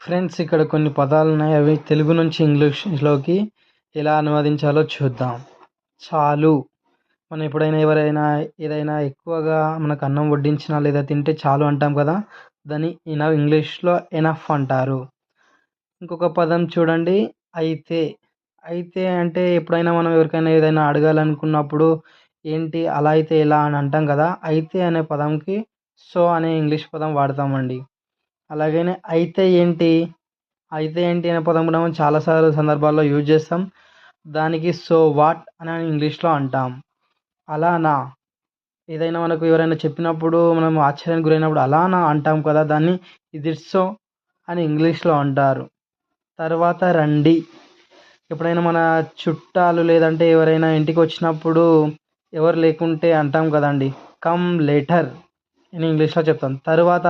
Friends, ఇక్కడ కొన్ని పదాలున్నాయి. అవి తెలుగు నుంచి ఇంగ్లీష్‌లోకి ఎలా అనువదించాలో చూద్దాం. చాలు. మనం ఎప్పుడైనా ఎవరైనా ఏదైనా ఎక్కువగా మనకు అన్నం వడ్డించినా లేదా తింటే చాలు అంటాం కదా! దాన్ని ఇంగ్లీష్‌లో ఎనఫ్ అంటారు. ఇంకొక పదం చూడండి, అయితే. అయితే అంటే ఎప్పుడైనా మనం ఎవరికైనా ఏదైనా అడగాలనుకున్నప్పుడు ఏంటి అలా అయితే ఎలా అని అంటాం కదా! అయితే అనే పదంకి సో అనే ఇంగ్లీష్ పదం వాడతామండి. అలాగనే అయితే ఏంటి? అయితే ఏంటి అనే పదం కూడా మనం చాలా సందర్భాల్లో యూజ్ చేస్తాం. దానికి సో వాట్ అని ఇంగ్లీష్‌లో అంటాం. అలానా? ఏదైనా మనకు ఎవరైనా చెప్పినప్పుడు మనం ఆశ్చర్యానికి గురైనప్పుడు అలానా అంటాం కదా! దాన్ని ఇజ్ ఇట్ సో అని ఇంగ్లీష్‌లో అంటారు. తర్వాత రండి. ఎప్పుడైనా మన చుట్టాలు లేదంటే ఎవరైనా ఇంటికొచ్చినప్పుడు ఎవరు లేకుంటే అంటాం కదండీ! కమ్ లేటర్ అని ఇంగ్లీష్‌లో చెప్తాం. తరువాత